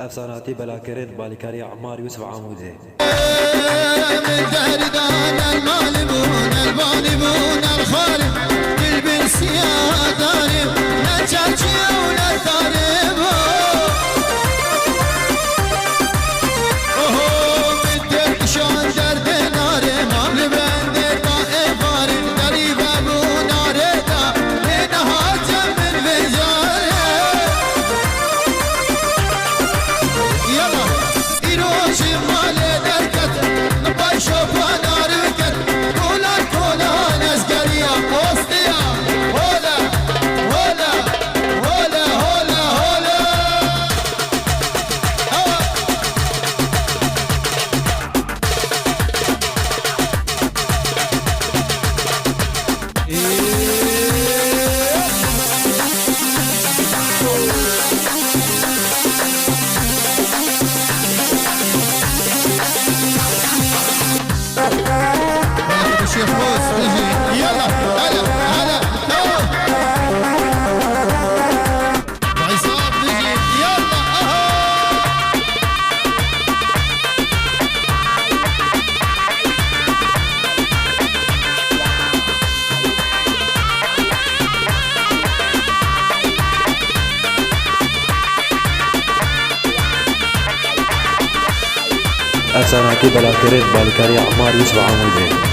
افساناتی بلاکرت بالکاری عمار یوسف عاموزه من دردان المالبون البالبون الخارب قلب سيادارب نجاجي ونثارب اوه بدك شلون درد ناري ممل بندي طائف بارد قريب ابو ناري دا لينها جنب الفجاري يلا يروشي مالي دركت نبايشوف نار وكت كولا كولا نسقريا وسطيا هولا هولا هولا هولا هولا الشيخ فوز نجي يلا هلا هلا عصام نجي يلا افساناتی بلاکرت بالکاری عمار یوسف عاموزه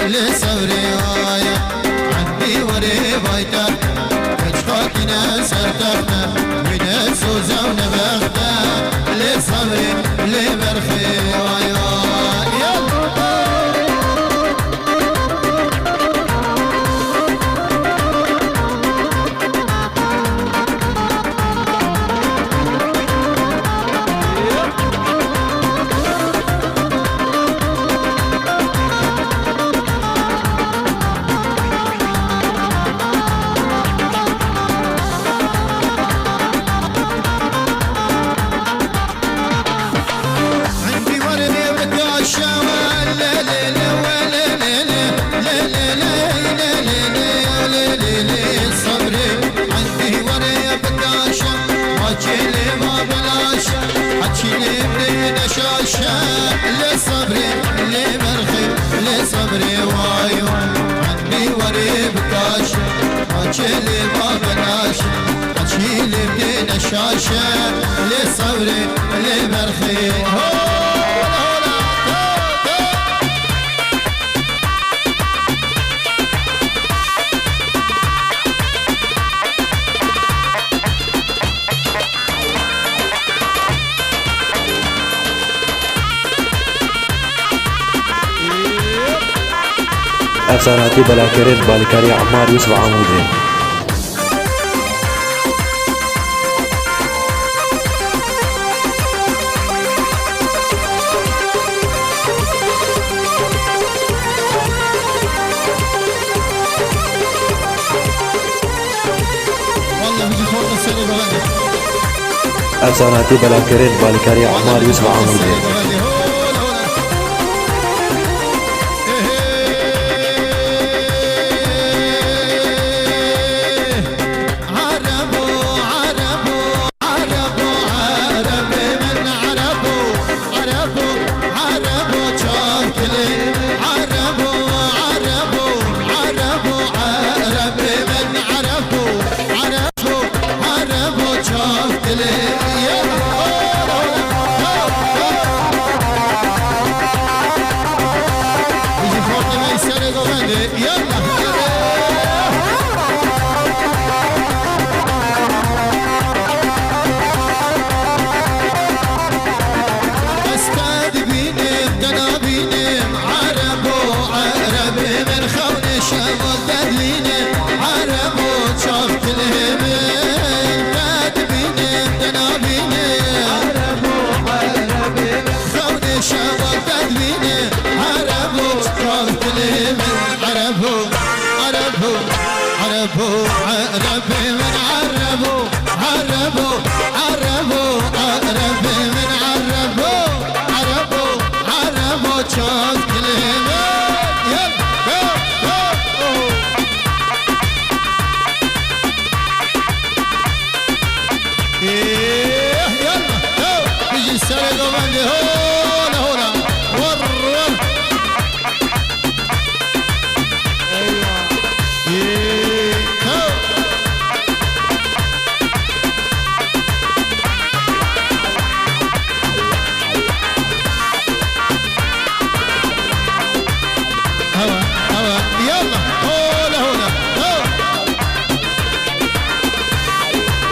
لصبري وايا عندي وري بايتا كشخاتنا سرتخنا من سوزا ونبختا لصبري لبرخي وايا لصبري وايو عني وري بكاش اجلي ما بلاش اشيل بدين الشاشه لصبري لبرخي افساناتی بلاکرین بالکاری عمار یوسف عمودی. افساناتی بلاکرین بالکاری عمار یوسف عمودی.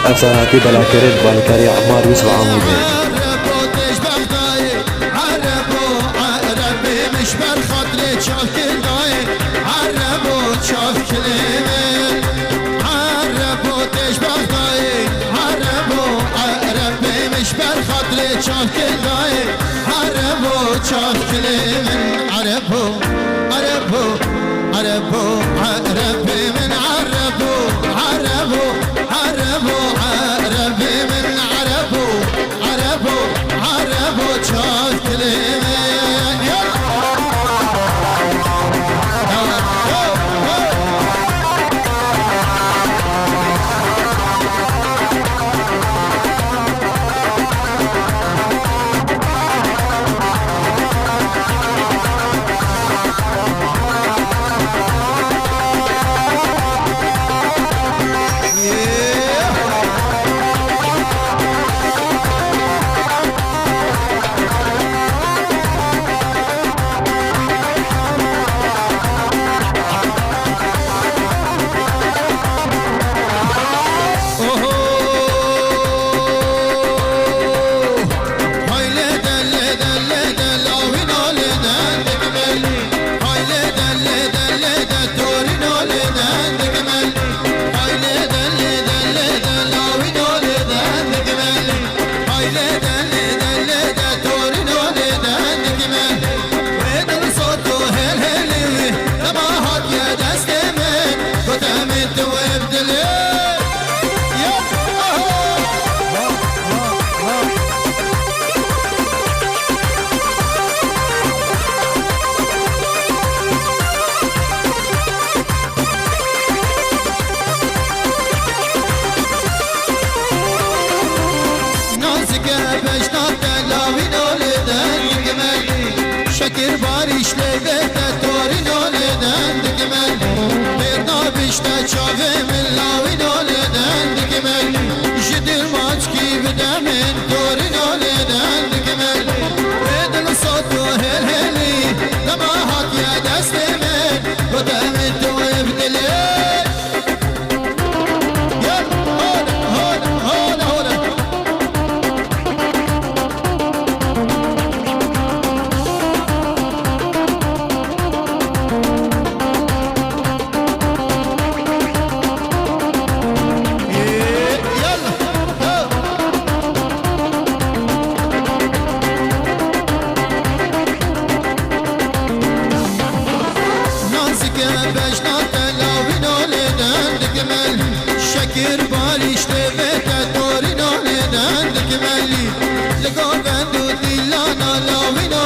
افساناتی بلاکرین بالکاری عمار یوسف عمودی.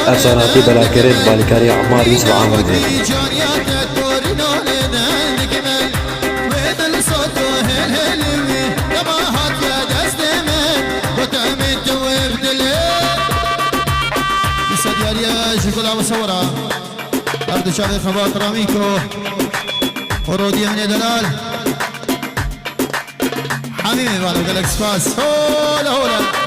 افساناتی بلاکرد بالکاری عمار یوسف عامری شكرا مصورة أرض شاذ خبات راميكو ورودية من دلال حميمي بالو جالكس فاس هولا هولا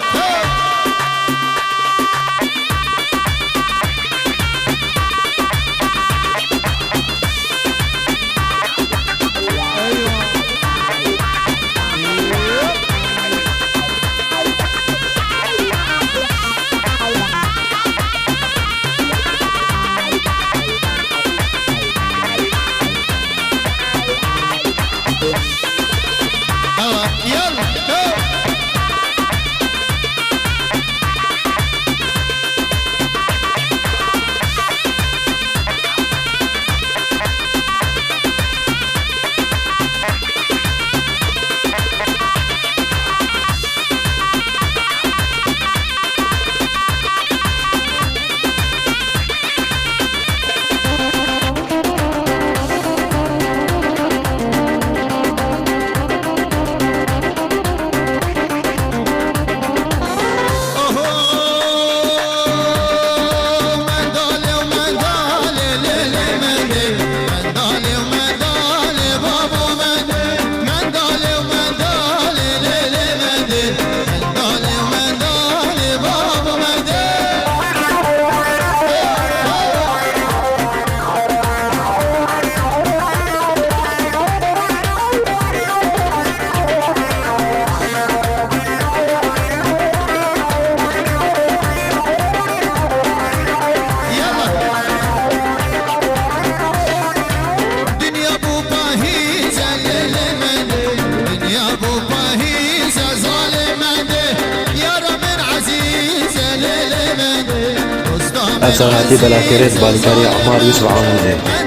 افساناتی بلاکرد بالکاری عمار یوسف عامری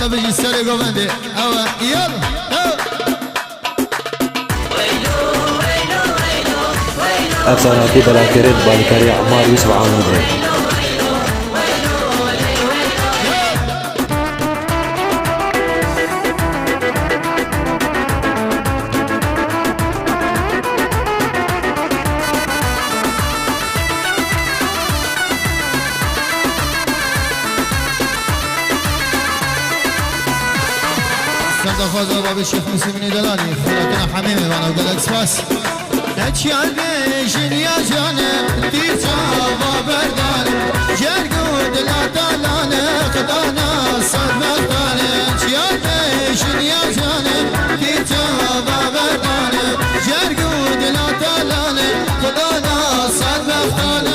بيجي السرقة ومندي أوا يلا افساناتی بلاکرد بالکاری عمار یوسف عامری خذ باب الشيخ مسلم دلالي فلاتنا حميمي وانا وجالكس فاس اتشال بيشن يا جانب تيجا بردان جرقود لا تلان قدانا صد مقدان اتشال بيشن يا جانب تيجا بردان جرقود لا تلان قدانا صد مقدان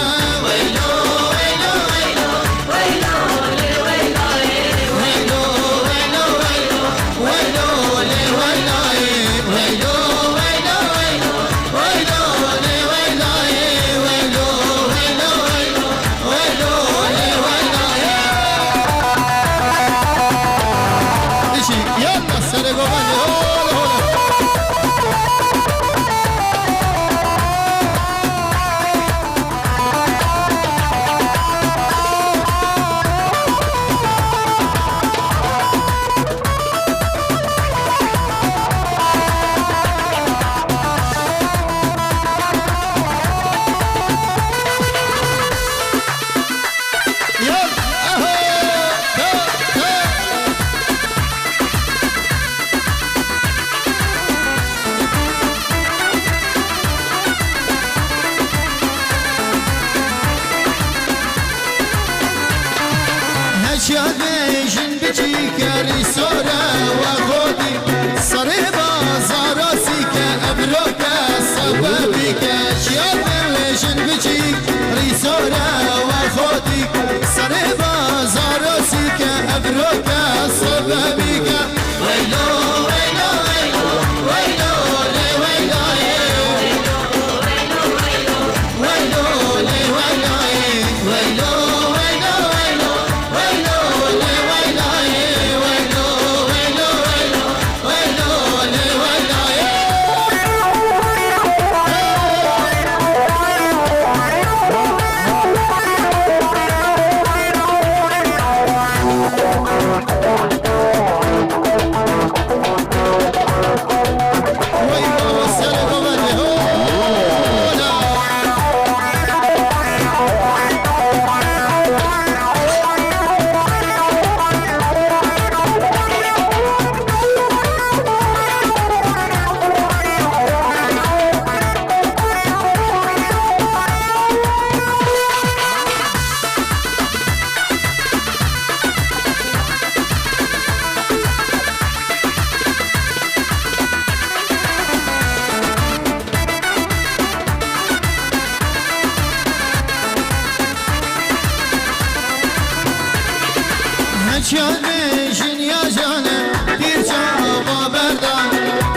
بمشین یا جانه دیر چاوا بردان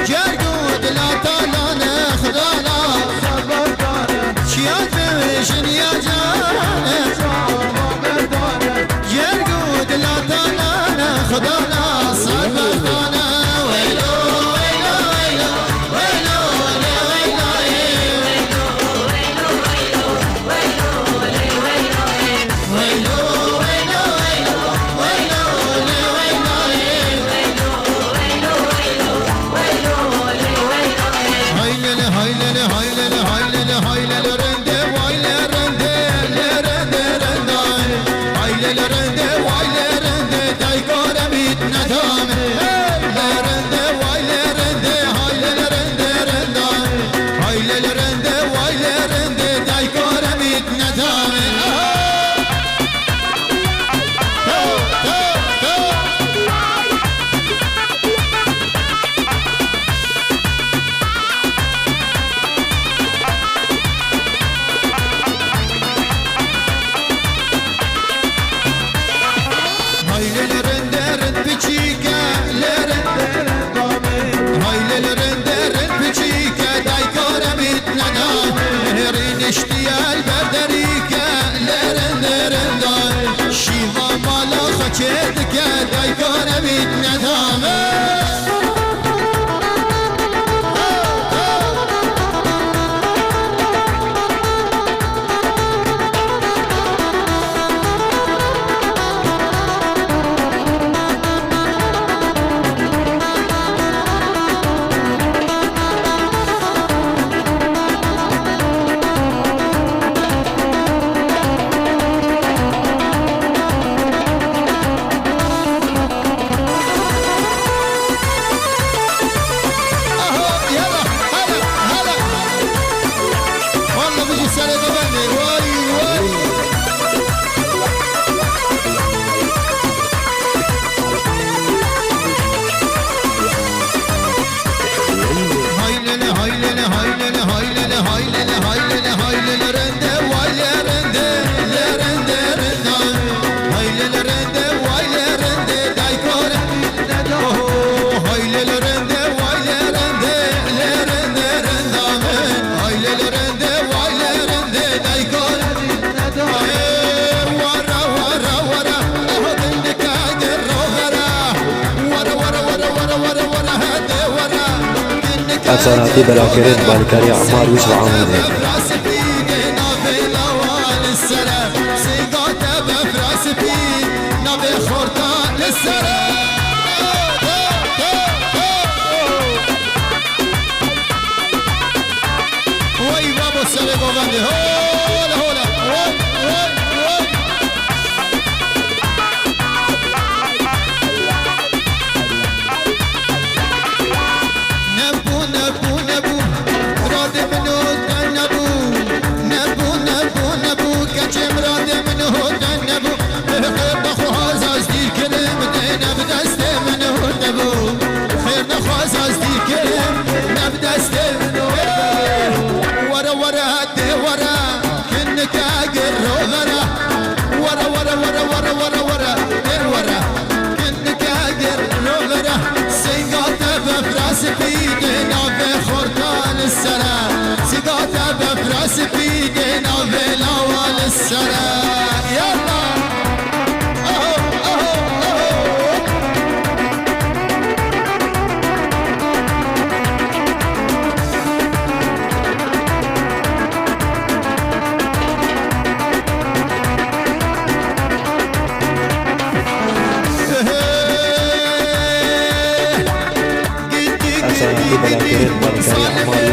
جرگود لا تالانه خدا لا خبر دانه چیاد بمشین یا جانه چاوا بردانه جرگود لا تالانه خدا لا خبر دانه ویلو ویلو ویلو ویلو اشتیال بردریکه لرن لرن دای شیوا مالا خچه دکه دای کاره بیت ندامه أفساناتي بلاكرين بالكاري عمار يوسف عامر سپیدنا بلاوال السلام يلا اهو اهو اهو أفساناتي بلاكرين بالكاري عمار